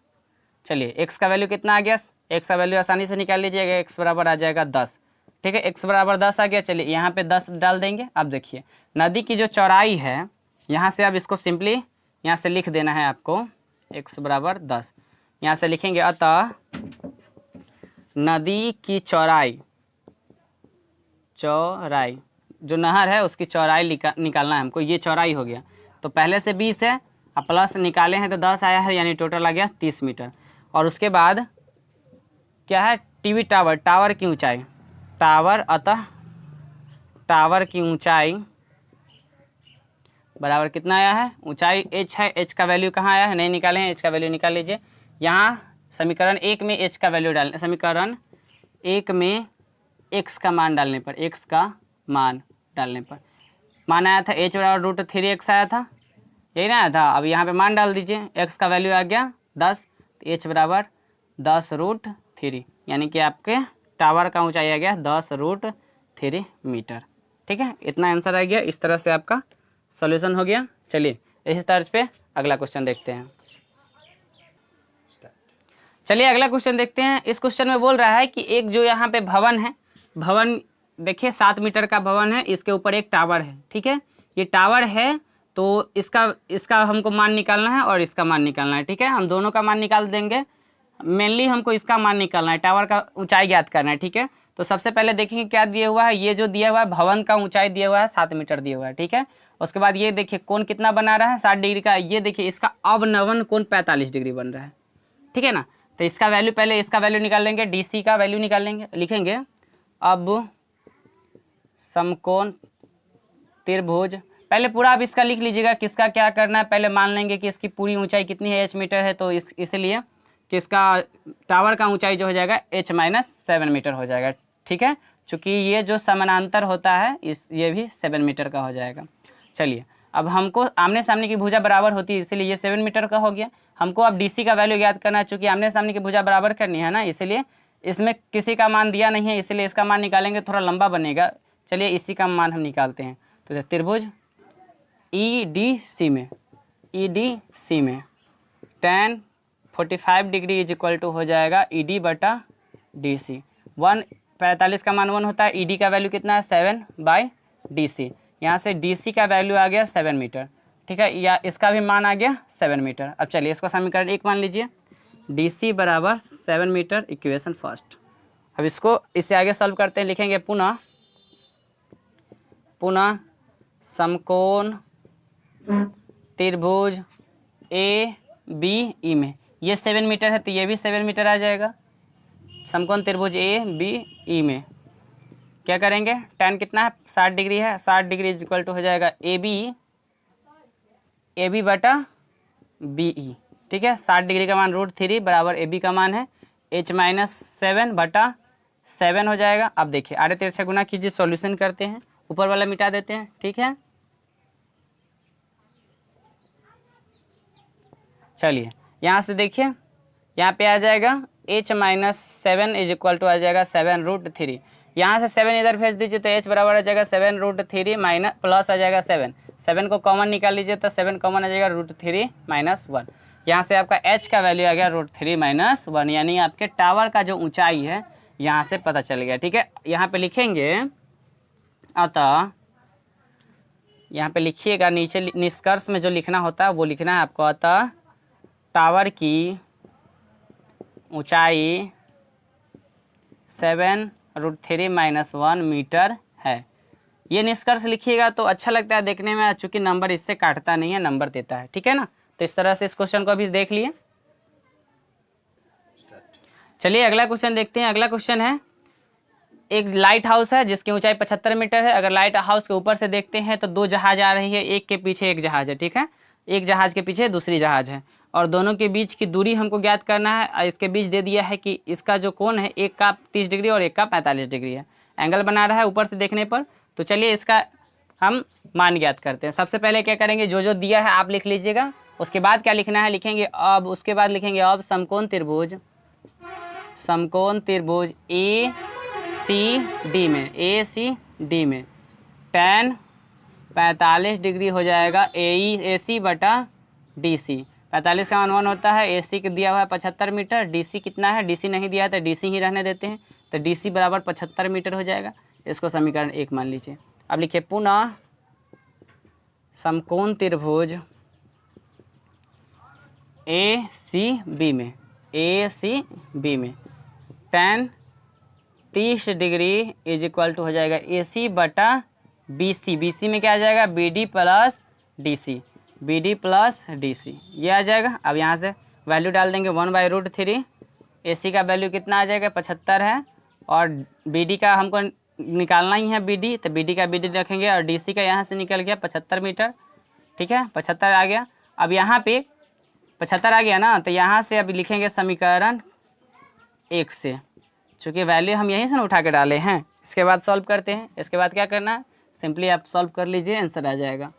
चलिए x का वैल्यू कितना आ गया, x का वैल्यू आसानी से निकाल लीजिएगा, x बराबर आ जाएगा 10। ठीक है, x बराबर 10 आ गया। चलिए यहाँ पे 10 डाल देंगे। अब देखिए नदी की जो चौड़ाई है, यहाँ से अब इसको सिंपली यहाँ से लिख देना है आपको, x बराबर 10 यहाँ से लिखेंगे। अतः नदी की चौड़ाई जो नहर है उसकी चौड़ाई निकालना है हमको, ये चौड़ाई हो गया। तो पहले से 20 है, अब प्लस निकाले हैं तो 10 आया है, यानी टोटल आ गया 30 मीटर। और उसके बाद क्या है, टीवी टावर, टावर की ऊंचाई, टावर, अतः टावर की ऊंचाई बराबर कितना आया है, ऊंचाई h है, h का वैल्यू कहाँ आया है, नहीं निकाले हैं, h का वैल्यू निकाल लीजिए। यहाँ समीकरण 1 में h का वैल्यू डालने, समीकरण 1 में x का मान डालने पर, x का मान डालने पर मान आया था h बराबर √3x आया था, यही ना आया था। अब यहाँ पे मान डाल दीजिए, x का वैल्यू आ गया 10, तो h बराबर 10√3, यानी कि आपके टावर का ऊंचाई आ गया 10√3 मीटर। ठीक है, इतना आंसर आ गया। इस तरह से आपका सॉल्यूशन हो गया। चलिए इसी तर्ज पे अगला क्वेश्चन देखते हैं। चलिए अगला क्वेश्चन देखते हैं। इस क्वेश्चन में बोल रहा है कि एक जो यहाँ पे भवन है, भवन देखिए 7 मीटर का भवन है, इसके ऊपर एक टावर है। ठीक है, ये टावर है तो इसका हमको मान निकालना है और इसका मान निकालना है। ठीक है, हम दोनों का मान निकाल देंगे, मेनली हमको इसका मान निकालना है, टावर का ऊंचाई ज्ञात करना है। ठीक है, तो सबसे पहले देखेंगे क्या दिया हुआ है, ये जो दिया हुआ है भवन का ऊंचाई दिया हुआ है 7 मीटर दिया हुआ है। ठीक है, उसके बाद ये देखिए कोण कितना बना रहा है, 60 डिग्री का। ये देखिए इसका अवनवन कोण 45 डिग्री बन रहा है। ठीक है ना, तो इसका वैल्यू, पहले इसका वैल्यू निकाल लेंगे, डीसी का वैल्यू निकाल लेंगे। लिखेंगे अब समकोण त्रिभुज, पहले पूरा आप इसका लिख लीजिएगा, किसका क्या करना है। पहले मान लेंगे कि इसकी पूरी ऊंचाई कितनी है, h मीटर है, तो इसलिए कि इसका टावर का ऊंचाई जो हो जाएगा h-7 मीटर हो जाएगा। ठीक है, चूँकि ये जो समानांतर होता है ये भी 7 मीटर का हो जाएगा। चलिए अब हमको आमने सामने की भुजा बराबर होती है, इसीलिए ये 7 मीटर का हो गया। हमको अब डीसी का वैल्यू याद करना है, चूँकि आमने सामने की भुजा बराबर करनी है ना, इसलिए इसमें किसी का मान दिया नहीं है, इसलिए इसका मान निकालेंगे, थोड़ा लंबा बनेगा। चलिए इसी का मान हम निकालते हैं। तो त्रिभुज EDC में tan 45 degree is equal to हो जाएगा ED/DC। 45 का मान 1 होता है, ED का वैल्यू कितना है 7/DC। यहाँ से DC का वैल्यू आ गया 7 मीटर। ठीक है, या इसका भी मान आ गया 7 मीटर। अब चलिए इसको समीकरण 1 मान लीजिए, DC बराबर 7 मीटर, इक्वेशन फर्स्ट। अब इसको इससे आगे सॉल्व करते हैं। लिखेंगे पुनः समकोण त्रिभुज ABE में, ये 7 मीटर है तो ये भी 7 मीटर आ जाएगा। समकोण त्रिभुज ABE में क्या करेंगे, tan कितना है 60 डिग्री है, 60 डिग्री इज इक्वल टू हो जाएगा AB/BE। ठीक है, 60 डिग्री का मान √3 बराबर AB का मान है h-7/7 हो जाएगा। अब देखिए आड़े तिरछा गुना कीजिए, सॉल्यूशन करते हैं, ऊपर वाला मिटा देते हैं। ठीक है, चलिए यहाँ से देखिए, यहाँ पे आ जाएगा h-7 इज इक्वल टू आ जाएगा 7√3। यहाँ से 7 इधर भेज दीजिए तो h बराबर आ जाएगा 7√3 माइनस प्लस आ जाएगा 7 को कॉमन निकाल लीजिए तो 7 कॉमन आ जाएगा √3 - 1। यहाँ से आपका h का वैल्यू आ गया √3 - 1, यानी आपके टावर का जो ऊंचाई है यहाँ से पता चल गया। ठीक है, यहाँ पे लिखेंगे, अतः यहाँ पे लिखिएगा, नीचे निष्कर्ष में जो लिखना होता है वो लिखना है आपको। अतः टावर की ऊंचाई 7√3 - 1 मीटर है। ये निष्कर्ष लिखिएगा तो अच्छा लगता है देखने में, चूंकि नंबर इससे काटता नहीं है, नंबर देता है। ठीक है ना, तो इस तरह से इस क्वेश्चन को अभी देख लिए। चलिए अगला क्वेश्चन देखते हैं। अगला क्वेश्चन है एक लाइट हाउस है जिसकी ऊंचाई 75 मीटर है। अगर लाइट हाउस के ऊपर से देखते हैं तो दो जहाज आ रही है, एक के पीछे एक जहाज है, ठीक है, एक जहाज के पीछे दूसरी जहाज है, और दोनों के बीच की दूरी हमको ज्ञात करना है। इसके बीच दे दिया है कि इसका जो कोण है, एक का 30 डिग्री और एक का 45 डिग्री है, एंगल बना रहा है ऊपर से देखने पर। तो चलिए इसका हम मान ज्ञात करते हैं। सबसे पहले क्या करेंगे, जो दिया है आप लिख लीजिएगा, उसके बाद क्या लिखना है लिखेंगे अब, उसके बाद लिखेंगे अब समकोण त्रिभुज ए सी डी में tan 45 डिग्री हो जाएगा ए सी बटा डी सी। 45 का मान 1 होता है, ए सी दिया हुआ है 75 मीटर, डी सी कितना है, डी सी नहीं दिया है तो डी सी ही रहने देते हैं, तो डी सी बराबर 75 मीटर हो जाएगा। इसको समीकरण 1 मान लीजिए। अब लिखिए पुनः समकोण त्रिभुज ए सी बी में tan 30 degree is equal to हो जाएगा ए सी बटा बी सी में क्या आ जाएगा, B D plus D C, ये आ जाएगा। अब यहाँ से वैल्यू डाल देंगे 1/√3। ए सी का वैल्यू कितना आ जाएगा, 75 है, और बी डी का हमको निकालना ही है बी डी, तो बी डी का बी डी रखेंगे, और डी सी का यहाँ से निकल गया 75 मीटर, ठीक है, 75 आ गया। अब यहाँ पे 75 आ गया ना, तो यहाँ से अभी लिखेंगे समीकरण 1 से, चूँकि वैल्यू हम यहीं से ना उठा के डाले हैं। इसके बाद सॉल्व करते हैं। इसके बाद क्या करना है, सिंपली आप सॉल्व कर लीजिए, आंसर आ जाएगा,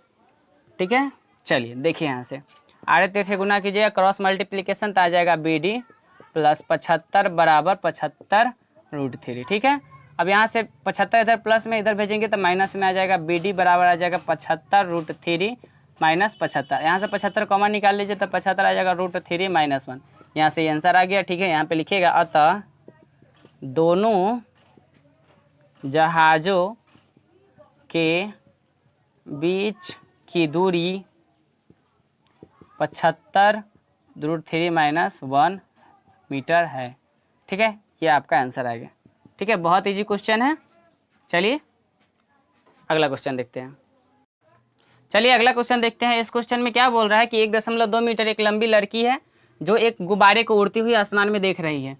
ठीक है। चलिए देखिए यहाँ से आड़े तिरछे गुना कीजिएगा, क्रॉस मल्टीप्लिकेशन तो आ जाएगा बी डी प्लस 75 बराबर 75√3, ठीक है। अब यहाँ से 75 इधर प्लस में इधर भेजेंगे तो माइनस में आ जाएगा, बी डी बराबर आ जाएगा 75√3 माइनस 75। यहाँ से 75 कॉमन निकाल लीजिए तो 75 आ जाएगा √3 माइनस 1। यहाँ से आंसर आ गया, ठीक है। यहाँ पे लिखिएगा अतः दोनों जहाज़ों के बीच की दूरी 75√3 माइनस 1 मीटर है, ठीक है। ये आपका आंसर आ गया, ठीक है। बहुत इजी क्वेश्चन है। चलिए अगला क्वेश्चन देखते हैं। इस क्वेश्चन में क्या बोल रहा है कि 1.2 मीटर एक लंबी लड़की है जो एक गुब्बारे को उड़ती हुई आसमान में देख रही है,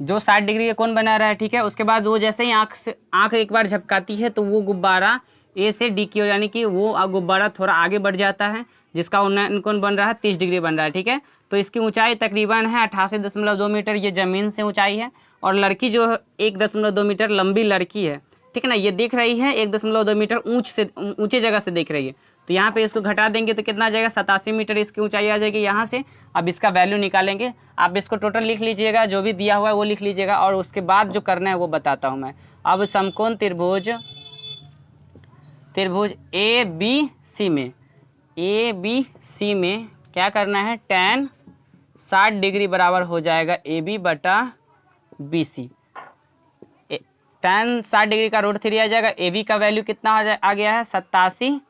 जो 60 डिग्री का कोण बना रहा है, ठीक है। उसके बाद वो जैसे ही आँख एक बार झपकाती है तो वो गुब्बारा ए से डी की ओर, यानी कि वो गुब्बारा थोड़ा आगे बढ़ जाता है, जिसका उन्नयन कोण बन रहा है 30 डिग्री बन रहा है, ठीक है। तो इसकी ऊंचाई तकरीबन है 88.2 मीटर, ये ज़मीन से ऊंचाई है, और लड़की जो 1.2 मीटर लंबी लड़की है, ठीक है ना, ये देख रही है 1.2 मीटर ऊंचे जगह से देख रही है। तो यहाँ पे इसको घटा देंगे तो कितना आ जाएगा, 87 मीटर इसकी ऊंचाई आ जाएगी यहाँ से। अब इसका वैल्यू निकालेंगे। आप इसको टोटल लिख लीजिएगा, जो भी दिया हुआ है वो लिख लीजिएगा, और उसके बाद जो करना है वो बताता हूँ मैं। अब समकोण त्रिभुज ए बी सी में क्या करना है, tan 60 डिग्री बराबर हो जाएगा ए बी बटा बी सी। tan 60 डिग्री का √3 आ जाएगा। ए बी का वैल्यू कितना आ गया है, 87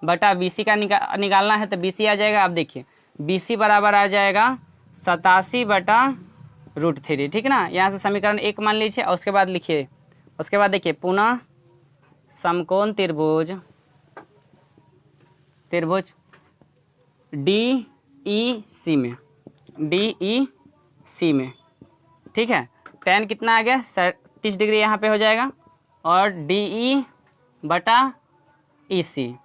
बटा बी सी का निकालना है तो बी सी आ जाएगा। अब देखिए बी सी बराबर आ जाएगा 87 बटा √3, ठीक ना। यहाँ से समीकरण 1 मान लीजिए, और उसके बाद लिखिए, उसके बाद देखिए पुनः समकोण त्रिभुज डी ई सी में, ठीक है। tan कितना आ गया, 30 डिग्री यहाँ पे हो जाएगा, और डी ई बटा ई सी,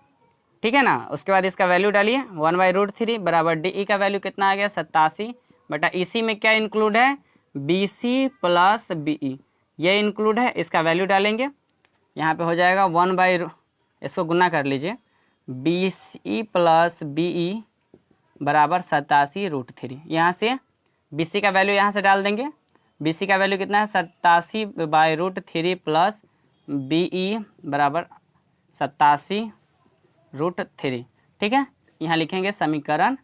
ठीक है ना। उसके बाद इसका वैल्यू डालिए 1/√3 बराबर डी ई का वैल्यू कितना आ गया, 87 बटा ई सी में क्या इंक्लूड है, B C plus B E, ये इंक्लूड है। इसका वैल्यू डालेंगे, यहाँ पे हो जाएगा इसको गुना कर लीजिए, B C plus B E बराबर 87√3। यहाँ से बी सी का वैल्यू यहाँ से डाल देंगे। बी सी का वैल्यू कितना है, 87/√3 प्लस बी ई बराबर 87√3, ठीक है। यहाँ लिखेंगे समीकरण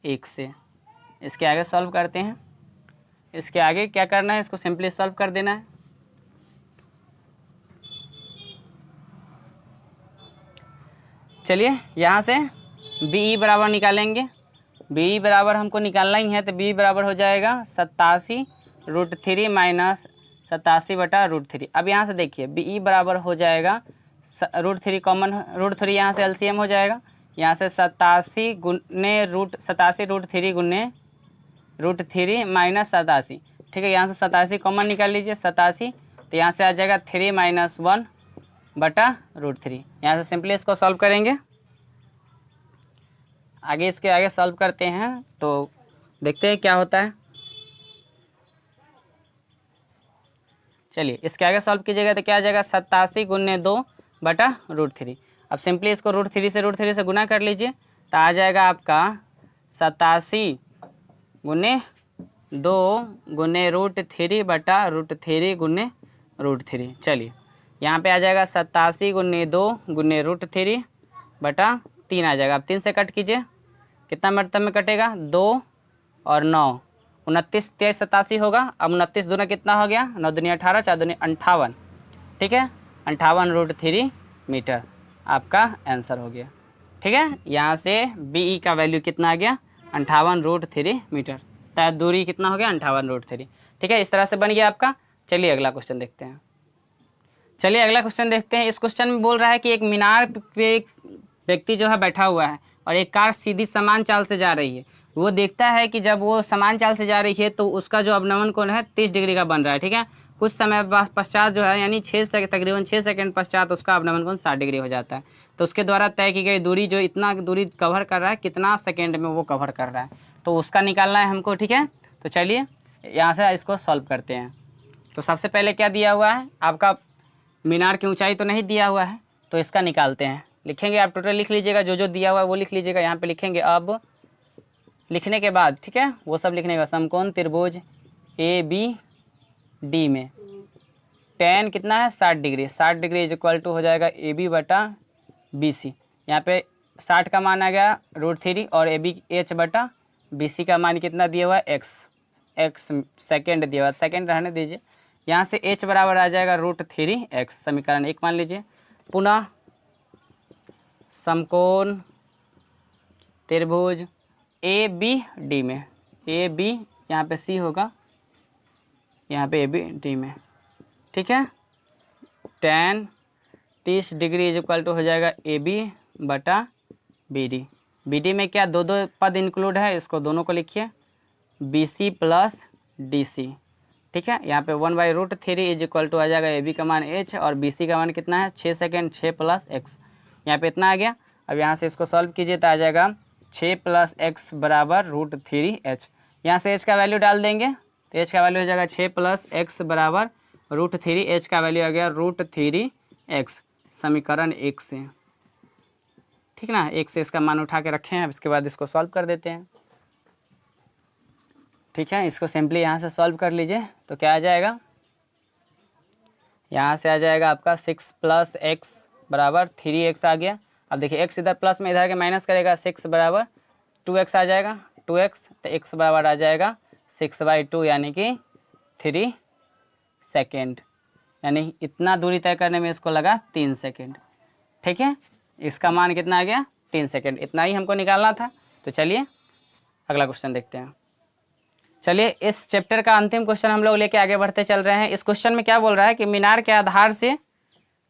1 से। इसके आगे सॉल्व करते हैं। इसके आगे क्या करना है, इसको सिंपली सॉल्व कर देना है। चलिए यहाँ से बी ई बराबर निकालेंगे। बी ई बराबर हमको निकालना ही है, तो बी बराबर हो जाएगा 87√3 माइनस 87 बटा √3। अब यहाँ से देखिए बी ई बराबर हो जाएगा √3 कॉमन, √3 यहाँ से एलसीएम हो जाएगा, यहाँ से 87 गुने √3 गुने √3 माइनस 87, ठीक है। यहाँ से 87 कॉमन निकाल लीजिए, 87 तो यहाँ से आ जाएगा 3 - 1/√3। यहाँ से सिंपली इसको सॉल्व करेंगे। आगे इसके आगे सॉल्व करते हैं तो देखते हैं क्या होता है। चलिए इसके आगे सॉल्व कीजिएगा तो क्या आ जाएगा 87 × 2/√3। अब सिंपली इसको √3 से गुना कर लीजिए तो आ जाएगा आपका 87 × 2 × √3/√3 × √3। चलिए यहाँ पे आ जाएगा 87 × 2 × √3/3 आ जाएगा। अब 3 से कट कीजिए, कितना मतलब में कटेगा 2 और 9, 29 23 87 होगा। अब 29 दूना कितना हो गया 9 दूनी 18 4 दूनी 58, ठीक है 58√3 मीटर आपका आंसर हो गया। ठीक है, यहाँ से BE का वैल्यू कितना आ गया 58√3 मीटर, तो दूरी कितना हो गया 58√3। ठीक है, इस तरह से बन गया आपका। चलिए अगला क्वेश्चन देखते हैं। इस क्वेश्चन में बोल रहा है कि एक मीनार पे एक व्यक्ति जो है बैठा हुआ है और एक कार सीधी समान चाल से जा रही है। वो देखता है कि जब वो समान चाल से जा रही है तो उसका जो अवनमन कोण है 30 डिग्री का बन रहा है। ठीक है, कुछ समय पश्चात जो है यानी तकरीबन 6 सेकंड पश्चात उसका अवनमन कोण 60 डिग्री हो जाता है। तो उसके द्वारा तय की गई दूरी जो इतना दूरी कवर कर रहा है कितना सेकेंड में वो कवर कर रहा है, तो उसका निकालना है हमको। ठीक है, तो चलिए यहाँ से इसको सॉल्व करते हैं। तो सबसे पहले क्या दिया हुआ है आपका, मीनार की ऊंचाई तो नहीं दिया हुआ है, तो इसका निकालते हैं। लिखेंगे आप टोटल लिख लीजिएगा, जो जो दिया हुआ है वो लिख लीजिएगा। यहाँ पे लिखेंगे। अब लिखने के बाद ठीक है वो सब लिखने का समकोण त्रिभुज ABD में tan कितना है 60 degree, 60 degree is equal to हो जाएगा AB/BC। यहाँ पे 60 का मान आ गया √3 और ABH/BC का मान कितना दिया हुआ है x सेकेंड दिया हुआ है, सेकेंड रहने दीजिए। यहाँ से h बराबर आ जाएगा √3x, समीकरण 1 मान लीजिए। पुनः समकोण त्रिभुज ABD में AB यहाँ पे C होगा, यहाँ पे ABD में ठीक है tan 30 degree is equal to हो जाएगा AB/BD। BD में क्या दो पद इंक्लूड है, इसको दोनों को लिखिए BC + DC। ठीक है, यहाँ पे 1/√3 इज इक्वल टू आ जाएगा AB का मान h और BC का मान कितना है 6 सेकेंड, 6 + x, यहाँ पे इतना आ गया। अब यहाँ से इसको सॉल्व कीजिए तो आ जाएगा 6 + x बराबर √3h। यहाँ से h का वैल्यू डाल देंगे तो h का वैल्यू हो जाएगा 6 + x बराबर √3h का वैल्यू आ गया √3x, समीकरण 1 से। ठीक ना, 1 से इसका मान उठा के रखे हैं। अब इसके बाद इसको सॉल्व कर देते हैं। ठीक है, इसको सिंपली यहाँ से सॉल्व कर लीजिए तो क्या आ जाएगा, यहाँ से आ जाएगा आपका 6 + x बराबर 3x आ गया। अब देखिए x इधर प्लस में इधर के माइनस करेगा, 6 बराबर 2x आ जाएगा, 2x तो x बराबर आ जाएगा 6/2 यानी कि 3 सेकेंड, यानी इतना दूरी तय करने में इसको लगा 3 सेकेंड। ठीक है, इसका मान कितना आ गया 3 सेकेंड, इतना ही हमको निकालना था। तो चलिए अगला क्वेश्चन देखते हैं। चलिए इस चैप्टर का अंतिम क्वेश्चन हम लोग लेके आगे बढ़ते चल रहे हैं। इस क्वेश्चन में क्या बोल रहा है कि मीनार के आधार से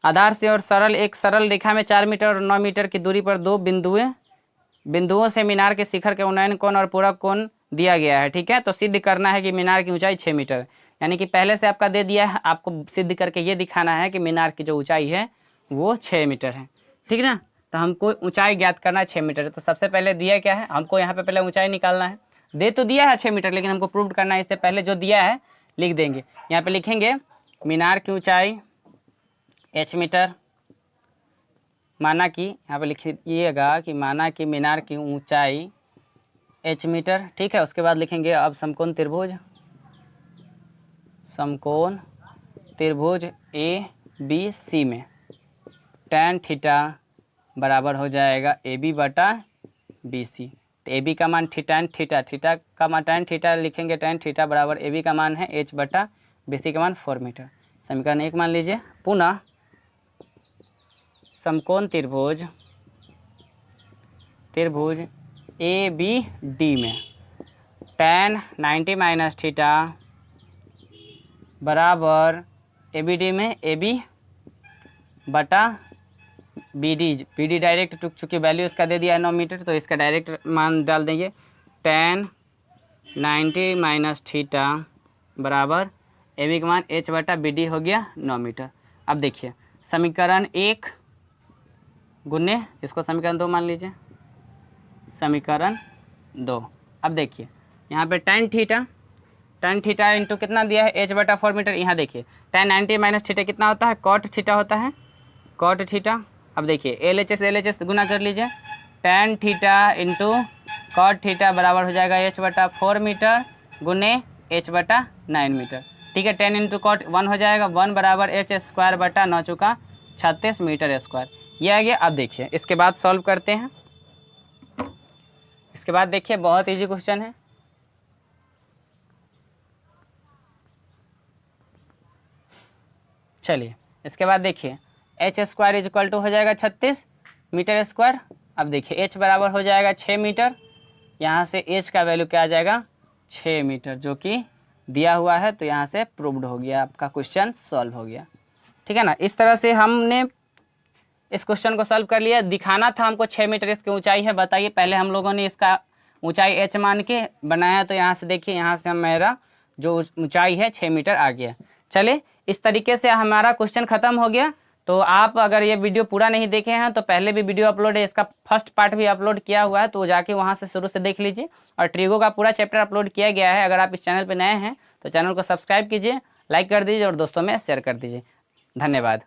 और एक सरल रेखा में 4 मीटर और 9 मीटर की दूरी पर दो बिंदुओं से मीनार के शिखर के उन्नयन कोण और पूरक कोण दिया गया है। ठीक है, तो सिद्ध करना है कि मीनार की ऊंचाई 6 मीटर, यानी कि पहले से आपका दे दिया है, आपको सिद्ध करके ये दिखाना है कि मीनार की जो ऊंचाई है वो 6 मीटर है। ठीक ना, तो हमको ऊंचाई ज्ञात करना है 6 मीटर। तो सबसे पहले दिया क्या है, हमको यहाँ पे पहले ऊंचाई निकालना है। दे तो दिया है 6 मीटर, लेकिन हमको प्रूव करना है। इससे पहले जो दिया है लिख देंगे। यहाँ पे लिखेंगे मीनार की ऊंचाई h मीटर, माना कि यहाँ पे लिखिएगा कि माना कि मीनार की ऊंचाई h मीटर। ठीक है, उसके बाद लिखेंगे अब समकोण त्रिभुज ABC में tan थीटा बराबर हो जाएगा AB/BC। तो AB का मान tan थीटा का मान tan थीटा लिखेंगे, tan थीटा बराबर AB का मान है h/BC का मान 4 मीटर, समीकरण 1 मान लीजिए। पुनः समकोण त्रिभुज ABD में tan 90 - थीटा बराबर ABD में AB/BD डायरेक्ट, चूँकि वैल्यू इसका दे दिया है 9 मीटर, तो इसका डायरेक्ट मान डाल देंगे। tan 90 - थीटा बराबर ए बी का मान h बटा बी डी हो गया 9 मीटर। अब देखिए समीकरण 1 गुने इसको समीकरण 2 मान लीजिए, समीकरण 2। अब देखिए यहाँ पे tan थीटा इंटू कितना दिया है h बटा 4 मीटर। यहाँ देखिए tan 90 माइनस थीटा कितना होता है cot थीटा होता है, cot थीटा। अब देखिए LHS गुना कर लीजिए, tan theta into cot theta बराबर हो जाएगा h बटा 4 मीटर गुने h बटा 9 मीटर। ठीक है, 10 इंटू कॉट 1 हो जाएगा, 1 बराबर h स्क्वायर बटा 9 चुका 36 मीटर स्क्वायर, ये आ गया। अब देखिए इसके बाद सॉल्व करते हैं। इसके बाद देखिए बहुत इजी क्वेश्चन है। चलिए इसके बाद देखिए h square is equal to हो जाएगा 36 मीटर स्क्वायर। अब देखिए h बराबर हो जाएगा 6 मीटर, यहाँ से h का वैल्यू क्या आ जाएगा 6 मीटर, जो कि दिया हुआ है। तो यहाँ से प्रूव्ड हो गया, आपका क्वेश्चन सॉल्व हो गया। ठीक है ना, इस तरह से हमने इस क्वेश्चन को सॉल्व कर लिया। दिखाना था हमको 6 मीटर इसकी ऊंचाई है। बताइए पहले हम लोगों ने इसका ऊंचाई h मान के बनाया, तो यहाँ से देखिए यहाँ से मेरा जो ऊंचाई है 6 मीटर आ गया। चलिए इस तरीके से हमारा क्वेश्चन खत्म हो गया। तो आप अगर ये वीडियो पूरा नहीं देखे हैं तो पहले भी वीडियो अपलोड है, इसका फर्स्ट पार्ट भी अपलोड किया हुआ है, तो जाके वहाँ से शुरू से देख लीजिए। और ट्रिगो का पूरा चैप्टर अपलोड किया गया है। अगर आप इस चैनल पर नए हैं तो चैनल को सब्सक्राइब कीजिए, लाइक कर दीजिए और दोस्तों में शेयर कर दीजिए। धन्यवाद।